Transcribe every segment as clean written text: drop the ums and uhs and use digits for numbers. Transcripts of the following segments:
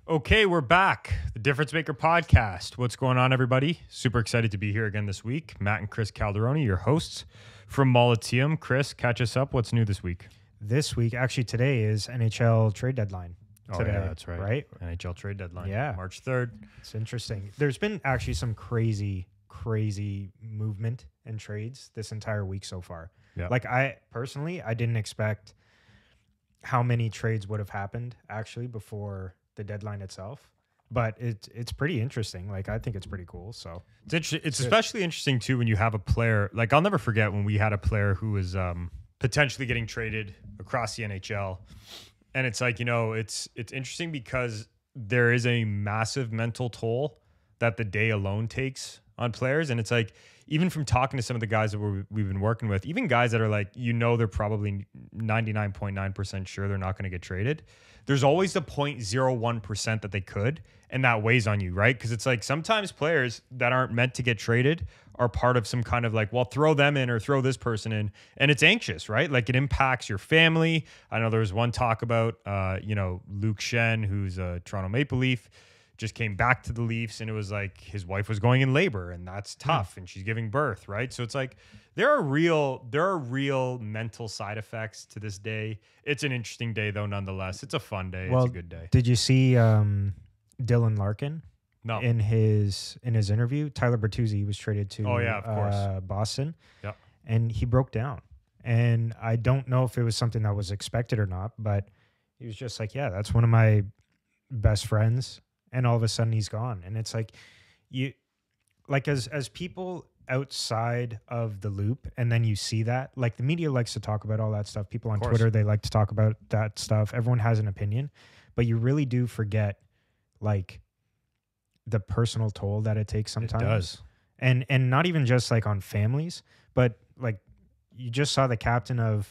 Okay, we're back. The Difference Maker podcast. What's going on, everybody? Super excited to be here again this week. Matt and Chris Calderoni, your hosts from Molliteum. Chris, catch us up. What's new this week? This week, actually today, is NHL trade deadline. Today, yeah, that's right. Right? NHL trade deadline. Yeah. March 3rd. It's interesting. There's been actually some crazy movement and trades this entire week so far. Yeah. Like I didn't expect how many trades would have happened actually before the deadline itself, but it's pretty interesting. Like I think it's pretty cool. So it's interesting. It's especially interesting too when you have a player like I'll never forget when we had a player who was potentially getting traded across the NHL, and it's like it's interesting because there is a massive mental toll that the day alone takes on players, and it's like even from talking to some of the guys that we've been working with, even guys that are like they're probably 99.9% sure they're not going to get traded. There's always the 0.01% that they could, and that weighs on you, right? Because it's like sometimes players that aren't meant to get traded are part of some kind of like, well, throw them in or throw this person in, and it's anxious, right? Like it impacts your family. I know there was one talk about, Luke Shen, who's a Toronto Maple Leaf, just came back to the Leafs, and it was like his wife was going in labor, and that's tough, and she's giving birth, right? So it's like there are real mental side effects to this day. It's an interesting day though, nonetheless. It's a fun day. Well, it's a good day. Did you see Dylan Larkin? No. In his interview, Tyler Bertuzzi was traded to of course. Boston. Yep. And he broke down. And I don't know if it was something that was expected or not, but he was just like, yeah, that's one of my best friends. And all of a sudden he's gone. And it's like as people outside of the loop, and then you see that, like the media likes to talk about all that stuff. People on Twitter, they like to talk about that stuff. Everyone has an opinion, but you really do forget like the personal toll that it takes sometimes. It does. And not even just like on families, but like you just saw the captain of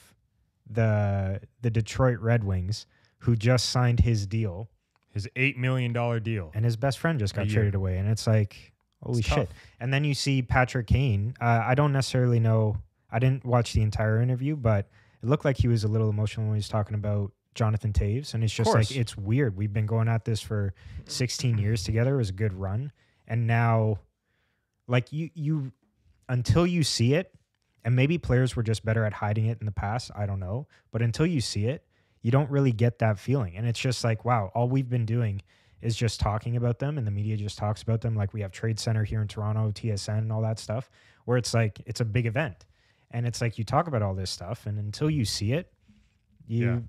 the Detroit Red Wings who just signed his deal. His $8 million deal. And his best friend just got traded away. And it's like, holy shit. Tough. And then you see Patrick Kane. I don't necessarily know. I didn't watch the entire interview, but it looked like he was a little emotional when he was talking about Jonathan Taves. And it's just like, it's weird. We've been going at this for 16 years together. It was a good run. And now, like you until you see it, and maybe players were just better at hiding it in the past. I don't know. But until you see it, you don't really get that feeling. And it's just like, wow, all we've been doing is just talking about them, and the media just talks about them. Like we have Trade Center here in Toronto, TSN and all that stuff, where it's like, it's a big event. And it's like, you talk about all this stuff, and until you see it, you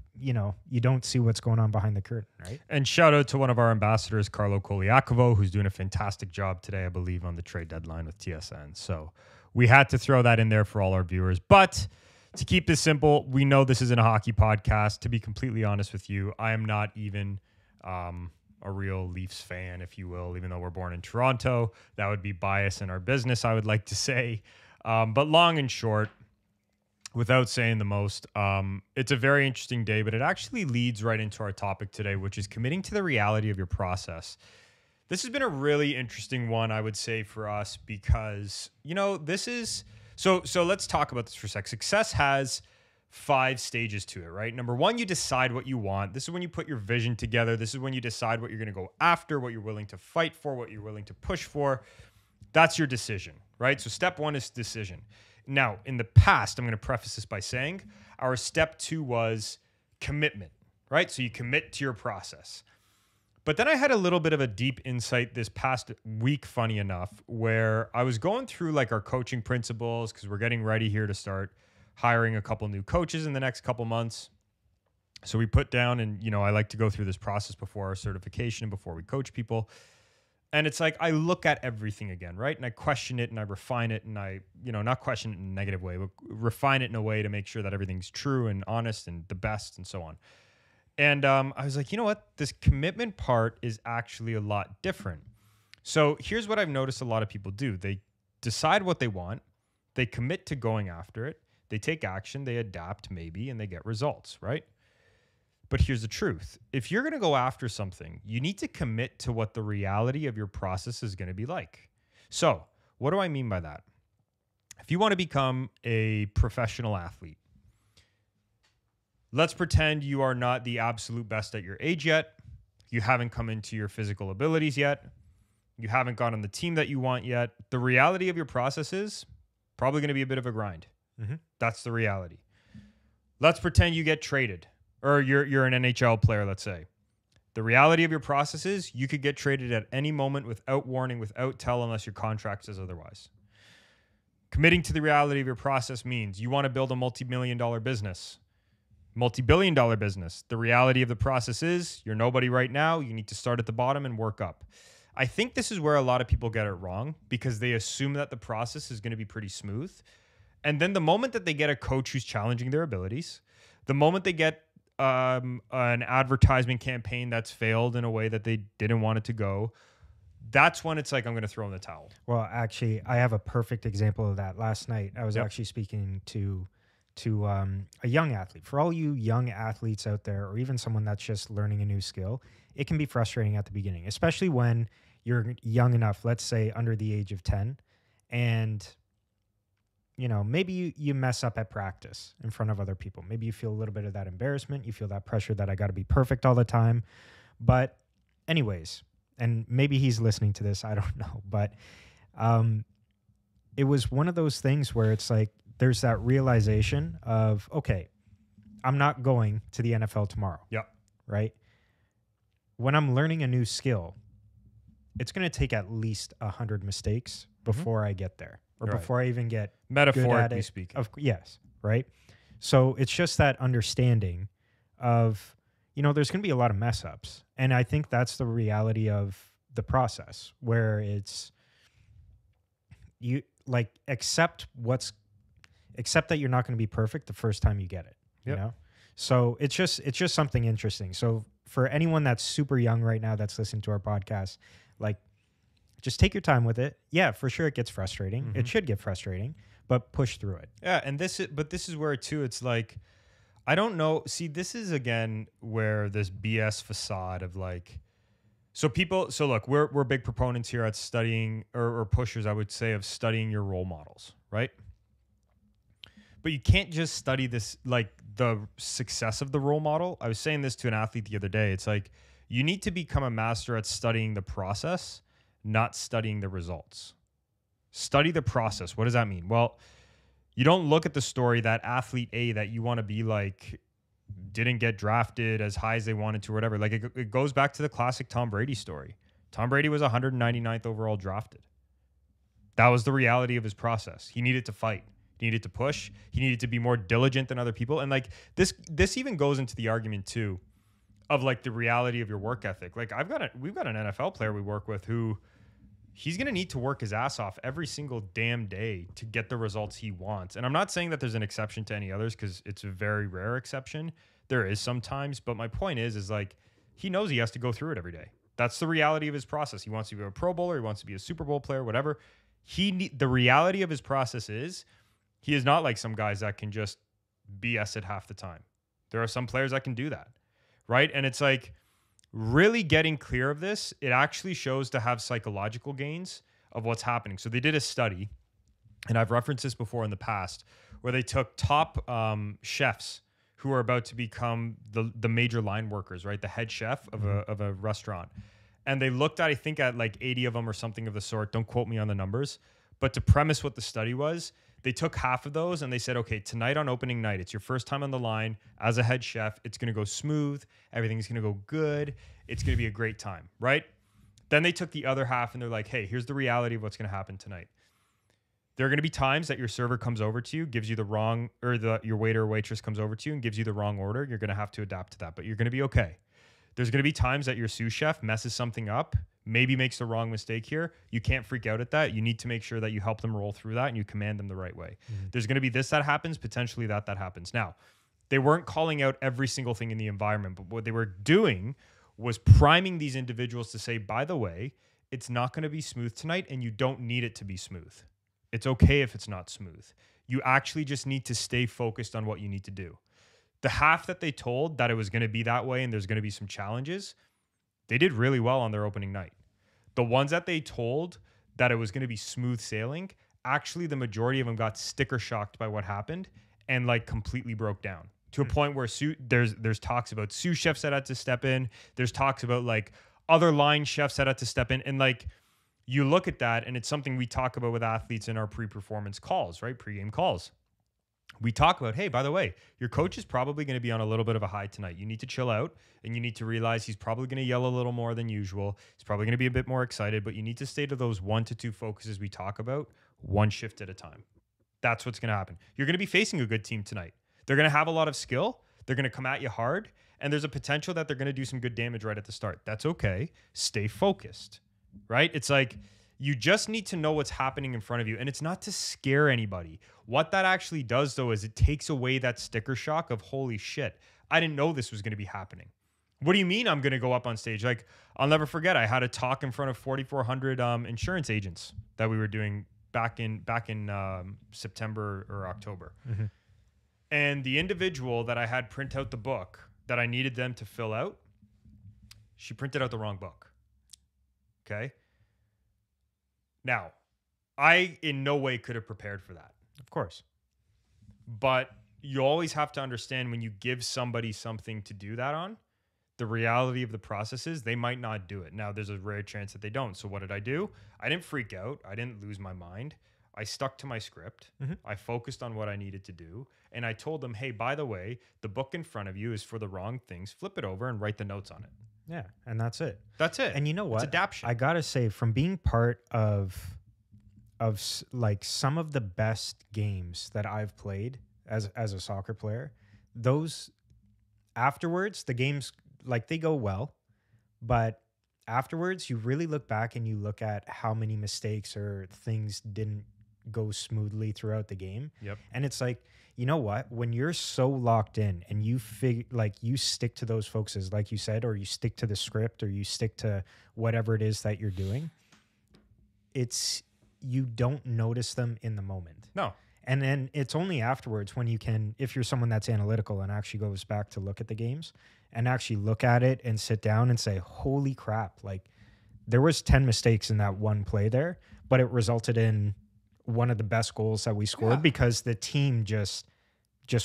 don't see what's going on behind the curtain, right? And shout out to one of our ambassadors, Carlo Koliakovo, who's doing a fantastic job today, I believe, on the trade deadline with TSN. So we had to throw that in there for all our viewers. But to keep this simple, we know this isn't a hockey podcast. To be completely honest with you, I am not even a real Leafs fan, if you will, even though we're born in Toronto. That would be bias in our business, I would like to say. But long and short, without saying the most, it's a very interesting day, but it actually leads right into our topic today, which is committing to the reality of your process. This has been a really interesting one, I would say, for us because, this is... So let's talk about this for a sec. Success has 5 stages to it, right? Number 1, you decide what you want. This is when you put your vision together. This is when you decide what you're going to go after, what you're willing to fight for, what you're willing to push for. That's your decision, right? So step 1 is decision. Now, in the past, I'm going to preface this by saying our step 2 was commitment, right? So you commit to your process. But then I had a little bit of a deep insight this past week, funny enough, where I was going through like our coaching principles because we're getting ready here to start hiring a couple new coaches in the next couple months. So we put down, and I like to go through this process before our certification and before we coach people. And it's like, I look at everything again, right? And I question it and I refine it and I, not question it in a negative way, but refine it in a way to make sure that everything's true and honest and the best and so on. And I was like, you know what? This commitment part is actually a lot different. So here's what I've noticed a lot of people do. They decide what they want. They commit to going after it. They take action. They adapt maybe, and they get results, right? But here's the truth. If you're going to go after something, you need to commit to what the reality of your process is going to be like. So what do I mean by that? If you want to become a professional athlete, let's pretend you are not the absolute best at your age yet. You haven't come into your physical abilities yet. You haven't got on the team that you want yet. The reality of your process is probably going to be a bit of a grind. Mm-hmm. That's the reality. Let's pretend you get traded. Or you're an NHL player, let's say. The reality of your process is you could get traded at any moment without warning, without tell, unless your contract says otherwise. Committing to the reality of your process means you want to build a multi-billion-dollar business. Multi-billion-dollar business. The reality of the process is you're nobody right now. You need to start at the bottom and work up. I think this is where a lot of people get it wrong because they assume that the process is going to be pretty smooth. And then the moment that they get a coach who's challenging their abilities, the moment they get an advertisement campaign that's failed in a way that they didn't want it to go, that's when it's like, I'm going to throw in the towel. Well, actually, I have a perfect example of that. Last night, I was actually speaking to a young athlete. For all you young athletes out there, or even someone that's just learning a new skill, it can be frustrating at the beginning, especially when you're young enough, let's say under the age of 10, and maybe you mess up at practice in front of other people. Maybe you feel a little bit of that embarrassment. You feel that pressure that I got to be perfect all the time. But anyways, and maybe he's listening to this, I don't know. But it was one of those things where it's like there's that realization of, okay, I'm not going to the NFL tomorrow. Yeah. Right? When I'm learning a new skill, it's going to take at least 100 mistakes before I get there. Or before I even get metaphorically speaking. Yes, right? So it's just that understanding of, there's going to be a lot of mess ups. And I think that's the reality of the process where it's you like accept that you're not going to be perfect the first time you get it, you know? So it's just something interesting. So for anyone that's super young right now that's listening to our podcast, like, just take your time with it. Yeah, for sure it gets frustrating. Mm-hmm. It should get frustrating, but push through it. Yeah, and this is where too it's like, I don't know. See, this is again where this BS facade of like, so look, we're big proponents here at studying or pushers, I would say, of studying your role models, right? But you can't just study this, like the success of the role model. I was saying this to an athlete the other day. It's like, you need to become a master at studying the process, not studying the results. Study the process. What does that mean? Well, you don't look at the story that athlete A that you want to be like didn't get drafted as high as they wanted to or whatever. Like it goes back to the classic Tom Brady story. Tom Brady was 199th overall drafted. That was the reality of his process. He needed to fight. He needed to push. He needed to be more diligent than other people. And like this even goes into the argument too of like the reality of your work ethic. Like we've got an NFL player we work with who he's going to need to work his ass off every single damn day to get the results he wants. And I'm not saying that there's an exception to any others because it's a very rare exception. There is sometimes, but my point is like he knows he has to go through it every day. That's the reality of his process. He wants to be a Pro Bowler. He wants to be a Super Bowl player, whatever. The reality of his process is he is not like some guys that can just BS it half the time. There are some players that can do that, right? And it's like, really getting clear of this, it actually shows to have psychological gains of what's happening. So they did a study, and I've referenced this before in the past, where they took top chefs who are about to become the major line workers, right? The head chef of a restaurant. And they looked at, I think, at like 80 of them or something of the sort. Don't quote me on the numbers. But to premise what the study was, they took half of those and they said, okay, tonight on opening night, it's your first time on the line as a head chef. It's going to go smooth. Everything's going to go good. It's going to be a great time, right? Then they took the other half and they're like, hey, here's the reality of what's going to happen tonight. There are going to be times that your server comes over to you, gives you the wrong, or your waiter or waitress comes over to you and gives you the wrong order. You're going to have to adapt to that, but you're going to be okay. There's going to be times that your sous chef messes something up, maybe makes the wrong mistake here. You can't freak out at that. You need to make sure that you help them roll through that and you command them the right way. There's going to be this that happens, potentially that happens. Now, they weren't calling out every single thing in the environment, but what they were doing was priming these individuals to say, by the way, it's not going to be smooth tonight and you don't need it to be smooth. It's okay if it's not smooth. You actually just need to stay focused on what you need to do. The half that they told that it was going to be that way and there's going to be some challenges, they did really well on their opening night. The ones that they told that it was going to be smooth sailing, actually the majority of them got sticker shocked by what happened and like completely broke down to a point where there's talks about sous chefs that had to step in. There's talks about like other line chefs that had to step in. And like you look at that and it's something we talk about with athletes in our pre-performance calls, right? Pre-game calls. We talk about, hey, by the way, your coach is probably going to be on a little bit of a high tonight. You need to chill out and you need to realize he's probably going to yell a little more than usual. He's probably going to be a bit more excited, but you need to stay to those 1 to 2 focuses we talk about, one shift at a time. That's what's going to happen. You're going to be facing a good team tonight. They're going to have a lot of skill. They're going to come at you hard. And there's a potential that they're going to do some good damage right at the start. That's okay. Stay focused, right? It's like you just need to know what's happening in front of you. And it's not to scare anybody. What that actually does, though, is it takes away that sticker shock of, holy shit, I didn't know this was going to be happening. What do you mean I'm going to go up on stage? Like, I'll never forget, I had a talk in front of 4,400 insurance agents that we were doing back in September or October. Mm-hmm. And the individual that I had print out the book that I needed them to fill out, she printed out the wrong book. Okay. Now, I in no way could have prepared for that. Of course. But you always have to understand when you give somebody something to do that on, the reality of the process is they might not do it. Now, there's a rare chance that they don't. So what did I do? I didn't freak out. I didn't lose my mind. I stuck to my script. Mm-hmm. I focused on what I needed to do. And I told them, hey, by the way, the book in front of you is for the wrong things. Flip it over and write the notes on it. Yeah, and that's it. That's it. And you know what? It's adaption. I got to say, from being part of like some of the best games that I've played as a soccer player, those afterwards, the games, like they go well, but afterwards you really look back and you look at how many mistakes or things didn't go smoothly throughout the game. Yep. And it's like, you know what? When you're so locked in and you you stick to those focuses, like you said, or you stick to the script or you stick to whatever it is that you're doing, you don't notice them in the moment. No. And then it's only afterwards when you can, if you're someone that's analytical and actually goes back to look at the games and actually look at it and sit down and say, holy crap, like there was 10 mistakes in that one play there, but it resulted in one of the best goals that we scored because the team just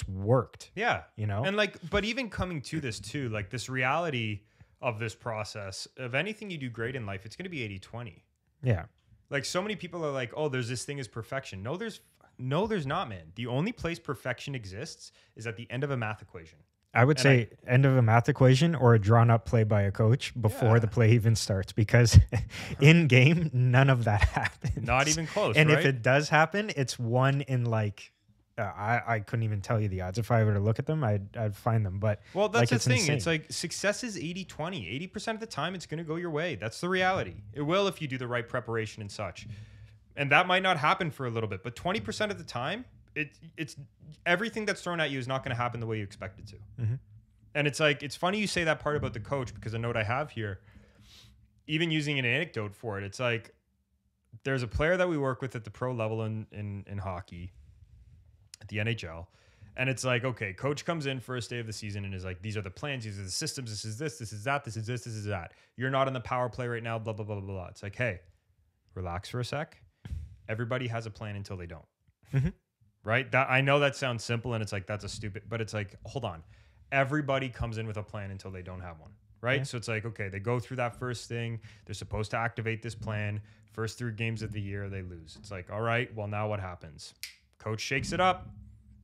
worked. Yeah. You know? And like, but even coming to this too, like this reality of this process of anything you do great in life, it's going to be 80-20. Yeah. Like so many people are like, oh, there's this thing as perfection. No, there's not, man. The only place perfection exists is at the end of a math equation. I would say end of a math equation or a drawn up play by a coach before the play even starts, because in game, none of that happens. Not even close. And right? if it does happen, it's one in like, I couldn't even tell you the odds. If I were to look at them, I'd find them. But well, that's like, the thing. Insane. It's like success is 80-20. 80% of the time, it's going to go your way. That's the reality. It will if you do the right preparation and such. And that might not happen for a little bit, but 20% of the time, it's everything that's thrown at you is not going to happen the way you expect it to. Mm-hmm. And it's like, it's funny you say that part about the coach, because a note I have here, even using an anecdote for it, it's like there's a player that we work with at the pro level in hockey, at the NHL. And it's like, okay, coach comes in first day of the season and is like, these are the plans, these are the systems, this is this is that, this is this is that. You're not on the power play right now, blah, blah, blah, blah, blah. It's like, hey, relax for a sec. Everybody has a plan until they don't. Mm-hmm. Right? That I know that sounds simple and it's like, that's a stupid, but it's like, hold on. Everybody comes in with a plan until they don't have one. Right? Yeah. So it's like, okay, they go through that first thing. They're supposed to activate this plan. First 3 games of the year, they lose. It's like, all right, well, now what happens? Coach shakes it up.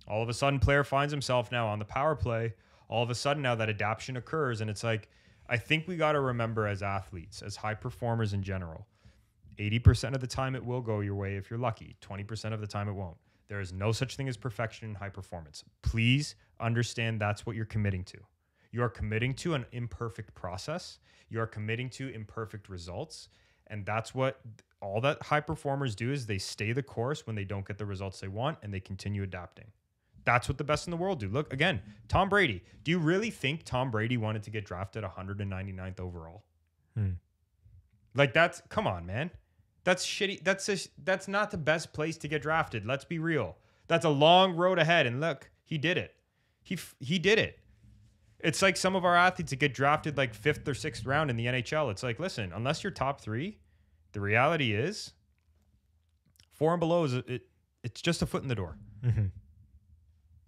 All of a sudden, player finds himself now on the power play. All of a sudden, now that adaptation occurs. And it's like, I think we got to remember as athletes, as high performers in general, 80% of the time it will go your way if you're lucky. 20% of the time it won't. There is no such thing as perfection in high performance. Please understand that's what you're committing to. You are committing to an imperfect process. You are committing to imperfect results. And that's what all that high performers do is they stay the course when they don't get the results they want and they continue adapting. That's what the best in the world do. Look, again, Tom Brady. Do you really think Tom Brady wanted to get drafted 199th overall? Like come on, man. That's shitty. That's not the best place to get drafted. Let's be real. That's a long road ahead. And look, he did it. He did it. It's like some of our athletes that get drafted like 5th or 6th round in the NHL. It's like, listen, unless you're top 3, the reality is 4 and below it's just a foot in the door.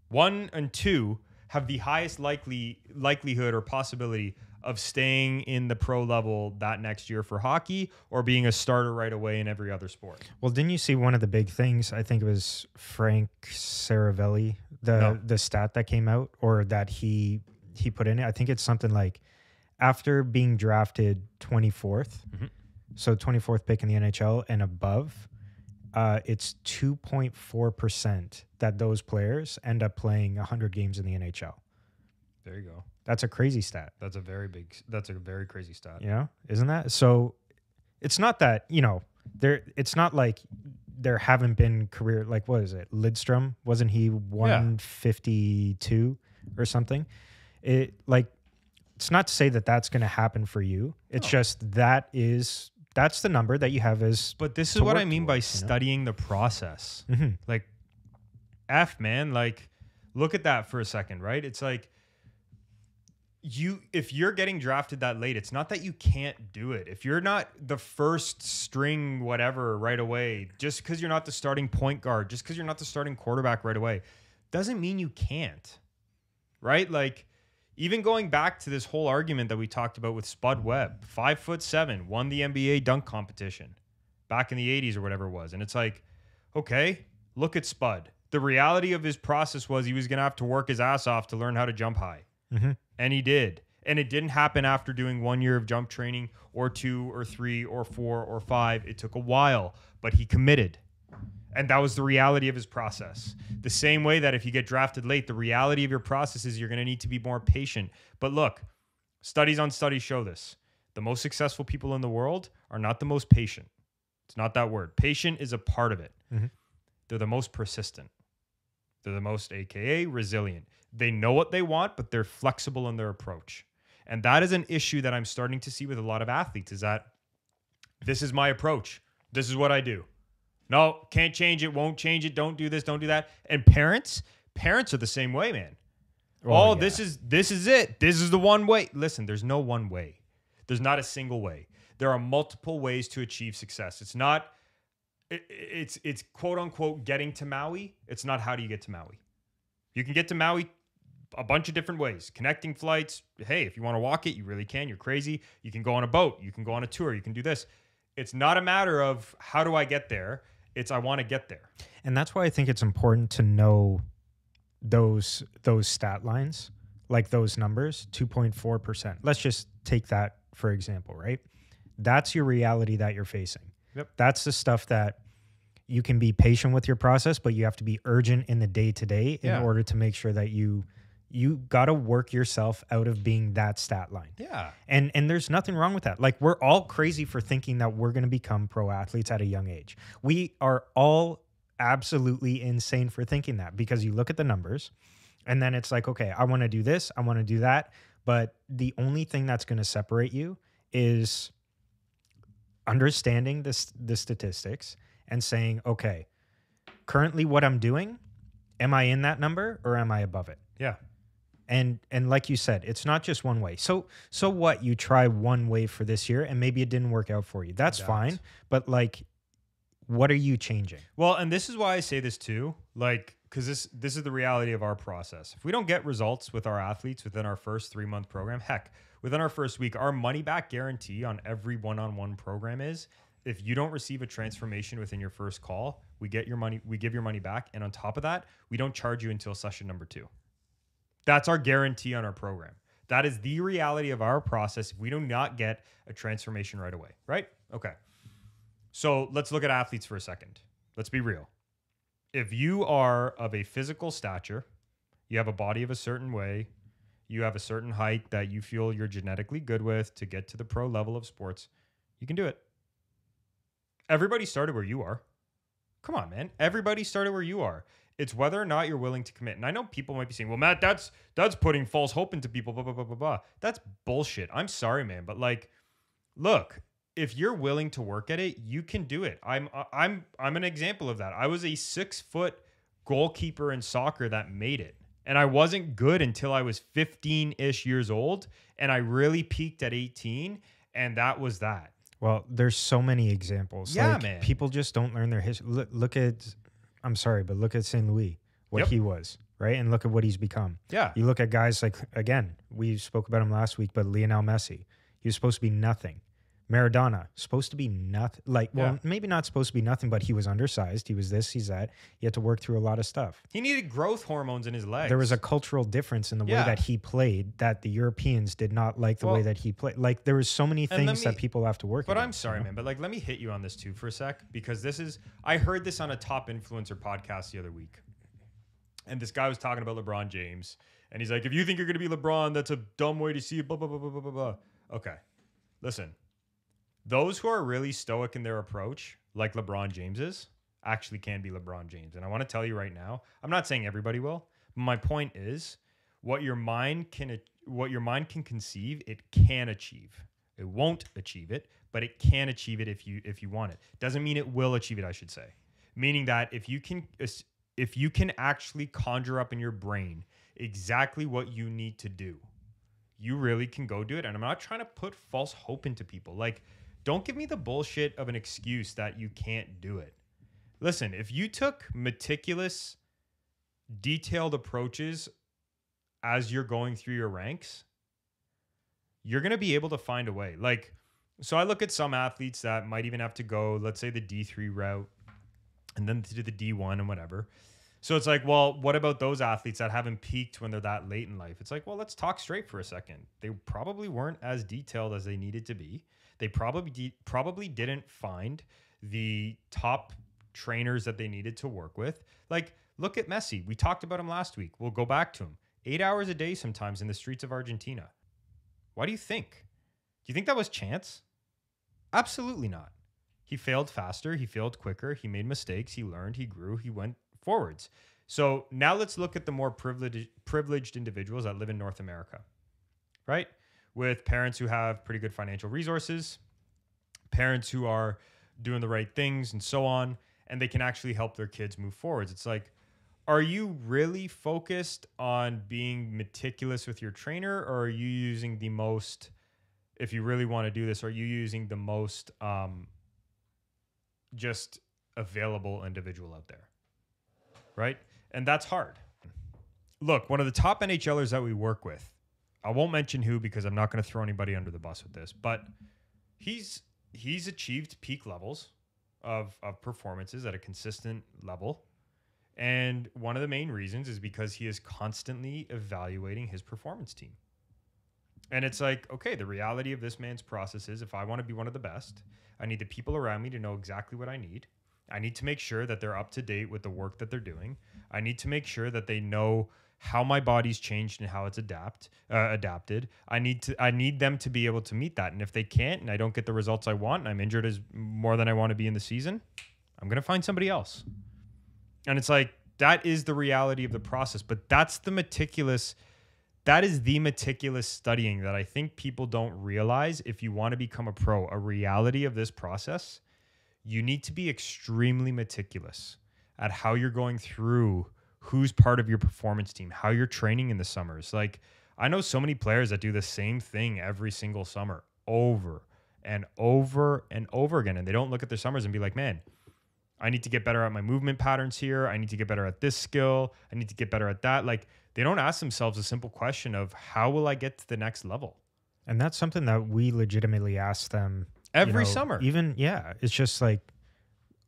1 and 2 have the highest likelihood or possibility of staying in the pro level that next year for hockey or being a starter right away in every other sport. Well, didn't you see one of the big things? I think it was Frank Saravelli, the stat that came out or that he put in it. I think it's something like after being drafted 24th, so 24th pick in the NHL and above, it's 2.4% that those players end up playing 100 games in the NHL. There you go. That's a crazy stat. That's a very crazy stat. Yeah, isn't that? So it's not that, it's not like there haven't been career, like, what is it? Lidstrom, wasn't he 152 or something? It's not to say that that's going to happen for you. It's just that's the number that you have as. But this is what I mean by studying the process. Like, man, like, look at that for a second, right? It's like, if you're getting drafted that late, it's not that you can't do it. If you're not the first string, whatever, right away, just because you're not the starting point guard, just because you're not the starting quarterback right away, doesn't mean you can't, right? Like, even going back to this whole argument that we talked about with Spud Webb, 5'7", won the NBA dunk competition back in the 80s or whatever it was. And it's like, okay, look at Spud. The reality of his process was he was going to have to work his ass off to learn how to jump high. And he did. And it didn't happen after doing 1 year of jump training or 2 or 3 or 4 or 5. It took a while, but he committed. And that was the reality of his process. The same way that if you get drafted late, the reality of your process is you're going to need to be more patient. But look, studies on studies show this. The most successful people in the world are not the most patient. It's not that word. Patient is a part of it. They're the most persistent. They're the most, AKA, resilient. They know what they want, but they're flexible in their approach. And that is an issue that I'm starting to see with a lot of athletes is that this is my approach. This is what I do. No, can't change it, won't change it, don't do this, don't do that. And parents are the same way, man. This is it. This is the one way. Listen, there's no one way. There's not a single way. There are multiple ways to achieve success. It's quote unquote getting to Maui. It's not how do you get to Maui. You can get to Maui a bunch of different ways. Connecting flights. Hey, if you want to walk it, you really can. You're crazy. You can go on a boat. You can go on a tour. You can do this. It's not a matter of how do I get there. It's I want to get there. And that's why I think it's important to know those stat lines, like those numbers, 2.4%. Let's just take that for example, right? That's your reality that you're facing. Yep. That's the stuff that you can be patient with your process, but you have to be urgent in the day-to-day in order to make sure that you got to work yourself out of being that stat line. Yeah. And there's nothing wrong with that. Like, we're all crazy for thinking that we're going to become pro athletes at a young age. We are all absolutely insane for thinking that, because you look at the numbers and then it's like, okay, I want to do this, I want to do that. But the only thing that's going to separate you is understanding the statistics and saying, okay, currently what I'm doing, am I in that number or am I above it? Yeah. And like you said, it's not just one way. So what? You try one way for this year and maybe it didn't work out for you. That's fine. But like, what are you changing? Well, and this is why I say this too, like, because this is the reality of our process. If we don't get results with our athletes within our first 3-month program, heck, within our first week, our money back guarantee on every one-on-one program is if you don't receive a transformation within your first call, we give your money back. And on top of that, we don't charge you until session number 2. That's our guarantee on our program. That is the reality of our process if we do not get a transformation right away, right? Okay. So let's look at athletes for a second. Let's be real. If you are of a physical stature, you have a body of a certain way, you have a certain height that you feel you're genetically good with to get to the pro level of sports, you can do it. Everybody started where you are. Come on, man. Everybody started where you are. It's whether or not you're willing to commit. And I know people might be saying, well, Matt, that's putting false hope into people, blah, blah, blah, blah, blah. That's bullshit. I'm sorry, man. But like, look, if you're willing to work at it, you can do it. I'm an example of that. I was a 6-foot goalkeeper in soccer that made it. And I wasn't good until I was 15-ish years old. And I really peaked at 18. And that was that. Well, there's so many examples. Yeah, like, man. People just don't learn their history. Look at, I'm sorry, but look at St. Louis, what he was, right? And look at what he's become. Yeah. You look at guys like, again, we spoke about him last week, but Lionel Messi, he was supposed to be nothing. Maradona, supposed to be nothing. Like, well, maybe not supposed to be nothing, but he was undersized. He was this, he's that. He had to work through a lot of stuff. He needed growth hormones in his legs. There was a cultural difference in the way that he played that the Europeans did not like the way that he played. Like, there was so many things that people have to work with. But I'm sorry, man. But like, let me hit you on this too for a sec, because I heard this on a top influencer podcast the other week. And this guy was talking about LeBron James. And he's like, if you think you're going to be LeBron, that's a dumb way to see it, blah, blah, blah, blah, blah, blah, blah. Okay. Listen. Those who are really stoic in their approach, like LeBron James is, actually can be LeBron James. And I want to tell you right now, I'm not saying everybody will. But my point is, what your mind can conceive, it can achieve. It won't achieve it, but it can achieve it if you want it. Doesn't mean it will achieve it, I should say. Meaning that if you can actually conjure up in your brain exactly what you need to do, you really can go do it. And I'm not trying to put false hope into people. Like, don't give me the bullshit of an excuse that you can't do it. Listen, if you took meticulous, detailed approaches as you're going through your ranks, you're going to be able to find a way. Like, so I look at some athletes that might even have to go, let's say, the D3 route and then to the D1 and whatever. So it's like, well, what about those athletes that haven't peaked when they're that late in life? It's like, well, let's talk straight for a second. They probably weren't as detailed as they needed to be. They probably didn't find the top trainers that they needed to work with. Like, look at Messi. We talked about him last week. We'll go back to him. 8 hours a day sometimes in the streets of Argentina. Why do you think? Do you think that was chance? Absolutely not. He failed faster. He failed quicker. He made mistakes. He learned. He grew. He went forwards. So now let's look at the more privileged individuals that live in North America, right? With parents who have pretty good financial resources, parents who are doing the right things and so on, and they can actually help their kids move forwards. It's like, are you really focused on being meticulous with your trainer, or are you using the most, if you really want to do this, are you using the most just available individual out there? Right? And that's hard. Look, one of the top NHLers that we work with, I won't mention who because I'm not going to throw anybody under the bus with this, but he's achieved peak levels of performances at a consistent level. And one of the main reasons is because he is constantly evaluating his performance team. And it's like, okay, the reality of this man's process is if I want to be one of the best, I need the people around me to know exactly what I need. I need to make sure that they're up to date with the work that they're doing. I need to make sure that they know how my body's changed and how it's adapted. I need them to be able to meet that. And if they can't, and I don't get the results I want, and I'm injured as more than I want to be in the season, I'm going to find somebody else. And it's like, that is the reality of the process. But that is the meticulous studying that I think people don't realize. If you want to become a pro, a reality of this process, you need to be extremely meticulous at how you're going through who's part of your performance team, how you're training in the summers. Like, I know so many players that do the same thing every single summer over and over and over again. And they don't look at their summers and be like, man, I need to get better at my movement patterns here. I need to get better at this skill. I need to get better at that. Like, they don't ask themselves a simple question of how will I get to the next level? And that's something that we legitimately ask them every summer. It's just like,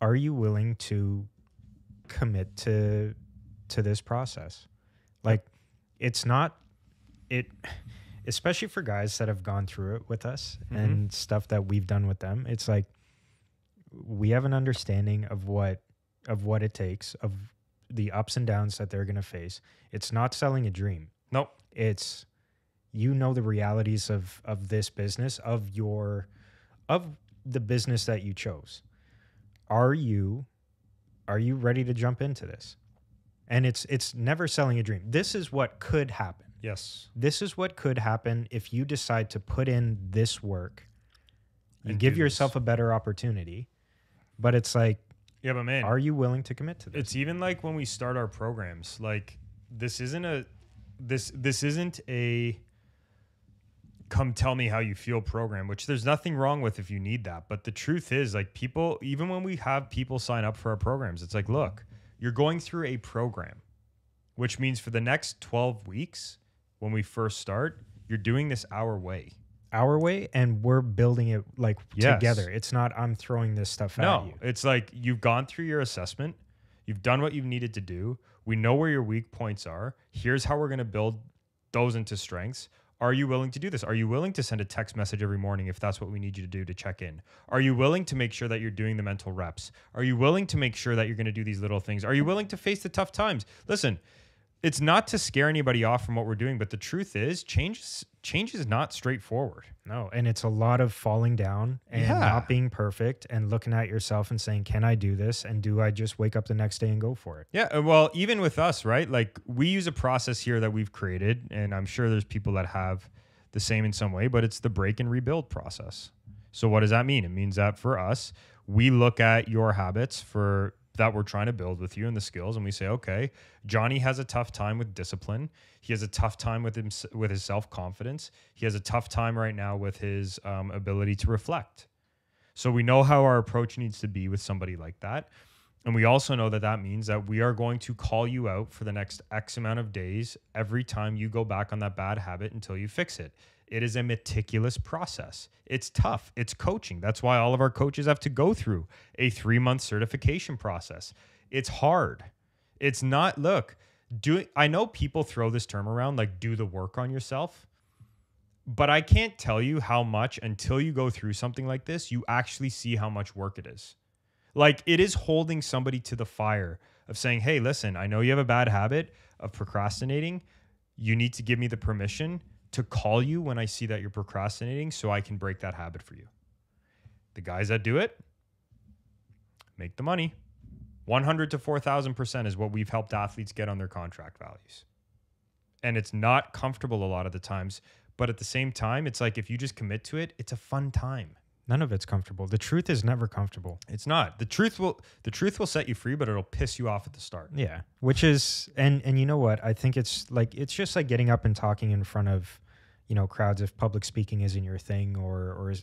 are you willing to commit to this process? Like, it's not it, especially for guys that have gone through it with us and stuff that we've done with them. It's like, we have an understanding of what it takes, of the ups and downs that they're going to face. It's not selling a dream. Nope. It's You know the realities of this business, of the business that you chose. Are you ready to jump into this? And it's never selling a dream. This is what could happen. Yes. This is what could happen if you decide to put in this work. You And give yourself a better opportunity. But it's like, yeah, but man, are you willing to commit to this? It's even like when we start our programs, like this isn't a come tell me how you feel program, which there's nothing wrong with if you need that. But the truth is, like, people, even when we have people sign up for our programs, it's like, look, you're going through a program, which means for the next 12 weeks, when we first start, you're doing this our way. Our way, and we're building it like together. It's not I'm throwing this stuff at you. No, it's like you've gone through your assessment. You've done what you've needed to do. We know where your weak points are. Here's how we're going to build those into strengths. Are you willing to do this? Are you willing to send a text message every morning if that's what we need you to do to check in? Are you willing to make sure that you're doing the mental reps? Are you willing to make sure that you're going to do these little things? Are you willing to face the tough times? Listen, it's not to scare anybody off from what we're doing, but the truth is change is not straightforward. No, and it's a lot of falling down and not being perfect and looking at yourself and saying, can I do this? And do I just wake up the next day and go for it? Yeah, well, even with us, right? Like we use a process here that we've created, and I'm sure there's people that have the same in some way, but it's the break and rebuild process. So what does that mean? It means that for us, we look at your habits that we're trying to build with you and the skills, and we say, okay, Johnny has a tough time with discipline. He has a tough time with his self-confidence. He has a tough time right now with his ability to reflect. So we know how our approach needs to be with somebody like that. And we also know that that means that we are going to call you out for the next X amount of days every time you go back on that bad habit until you fix it. It is a meticulous process. It's tough. It's coaching. That's why all of our coaches have to go through a 3-month certification process. It's hard. It's not, I know people throw this term around, like do the work on yourself, but I can't tell you how much until you go through something like this, you actually see how much work it is. Like it is holding somebody to the fire of saying, hey, listen, I know you have a bad habit of procrastinating. You need to give me the permission to call you when I see that you're procrastinating so I can break that habit for you. The guys that do it make the money. 100 to 4,000% is what we've helped athletes get on their contract values. And it's not comfortable a lot of the times, but at the same time, it's like if you just commit to it, it's a fun time. None of it's comfortable. The truth is never comfortable. It's not. The truth will set you free, but it'll piss you off at the start. Yeah. Which is, and you know what? I think it's just like getting up and talking in front of, crowds if public speaking isn't your thing or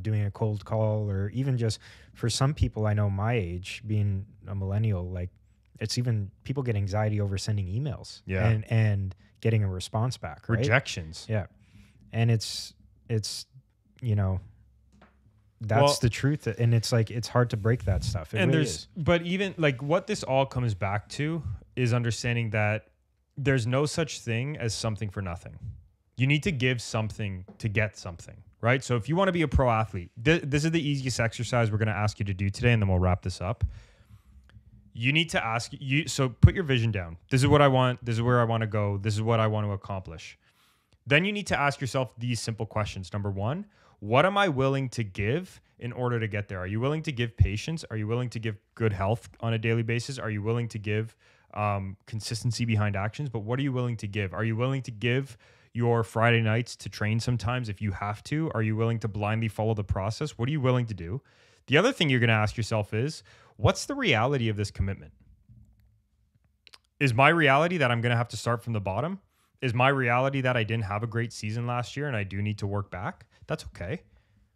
doing a cold call, or even just for some people I know my age, being a millennial, like it's even people get anxiety over sending emails and getting a response back, right? Rejections. Yeah. And it's that's the truth. And it's like, it's hard to break that stuff. But even like what this all comes back to is understanding that there's no such thing as something for nothing. You need to give something to get something, right? So if you want to be a pro athlete, this is the easiest exercise we're going to ask you to do today, and then we'll wrap this up. You need to so put your vision down. This is what I want. This is where I want to go. This is what I want to accomplish. Then you need to ask yourself these simple questions. Number one, what am I willing to give in order to get there? Are you willing to give patience? Are you willing to give good health on a daily basis? Are you willing to give consistency behind actions? But what are you willing to give? Are you willing to give your Friday nights to train sometimes if you have to? Are you willing to blindly follow the process? What are you willing to do? The other thing you're going to ask yourself is, what's the reality of this commitment? Is my reality that I'm going to have to start from the bottom? Is my reality that I didn't have a great season last year and I do need to work back? That's okay.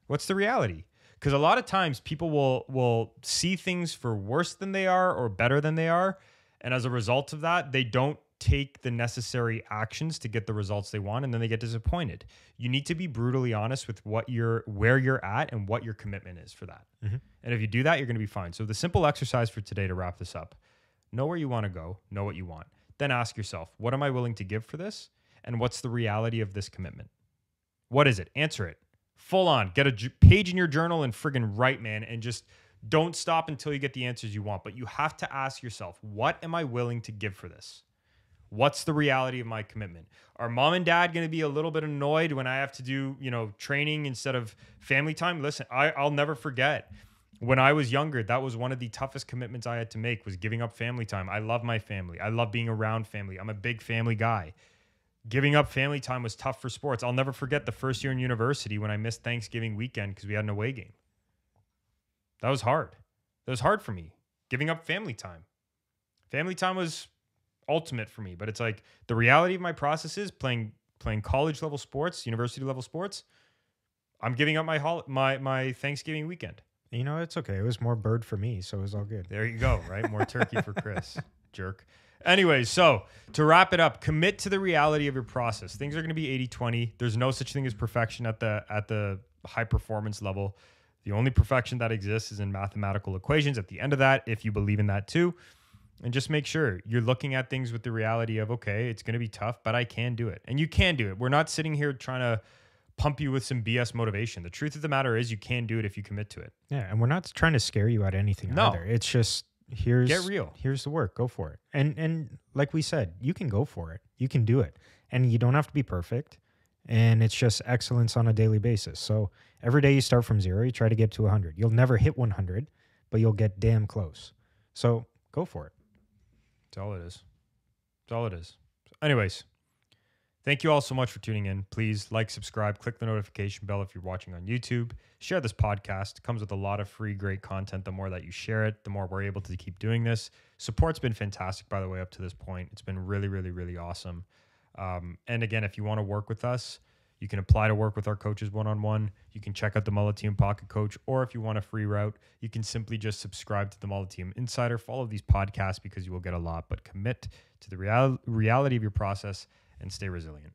What's the reality? Because a lot of times people will see things for worse than they are or better than they are. And as a result of that, they don't take the necessary actions to get the results they want, and then they get disappointed. You need to be brutally honest with where you're at and what your commitment is for that. Mm-hmm. And if you do that, you're going to be fine. So the simple exercise for today to wrap this up, know where you want to go, know what you want. Then ask yourself, what am I willing to give for this? And what's the reality of this commitment? What is it? Answer it. Full on. Get a page in your journal and friggin' write, man, and just don't stop until you get the answers you want. But you have to ask yourself, what am I willing to give for this? What's the reality of my commitment? Are mom and dad going to be a little bit annoyed when I have to do, training instead of family time? Listen, I'll never forget when I was younger, that was one of the toughest commitments I had to make, was giving up family time. I love my family. I love being around family. I'm a big family guy. Giving up family time was tough for sports. I'll never forget the first year in university when I missed Thanksgiving weekend because we had an away game. That was hard. That was hard for me. Giving up family time. Family time was ultimate for me, but it's like the reality of my process is playing college level sports, university level sports. I'm giving up my Thanksgiving weekend. It's okay. It was more bird for me, so it was all good. There you go, right? More turkey for Chris. Jerk. Anyways, so to wrap it up, commit to the reality of your process. Things are going to be 80-20. There's no such thing as perfection at the high performance level. The only perfection that exists is in mathematical equations. At the end of that, if you believe in that too, and just make sure you're looking at things with the reality of, okay, it's going to be tough, but I can do it. And you can do it. We're not sitting here trying to pump you with some BS motivation. The truth of the matter is you can do it if you commit to it. Yeah, and we're not trying to scare you out of anything either. It's just get real. Here's the work. Go for it. And like we said, you can go for it. You can do it. And you don't have to be perfect. And it's just excellence on a daily basis. So every day you start from 0, you try to get to 100. You'll never hit 100, but you'll get damn close. So go for it. That's all it is. That's all it is. Anyways, thank you all so much for tuning in. Please like, subscribe, click the notification bell if you're watching on YouTube. Share this podcast. It comes with a lot of free, great content. The more that you share it, the more we're able to keep doing this. Support's been fantastic, by the way, up to this point. It's been really, really, really awesome. And again, if you want to work with us, you can apply to work with our coaches one-on-one. You can check out the Molliteum Pocket Coach, or if you want a free route, you can simply just subscribe to the Molliteum Insider. Follow these podcasts because you will get a lot, but commit to the reality of your process and stay resilient.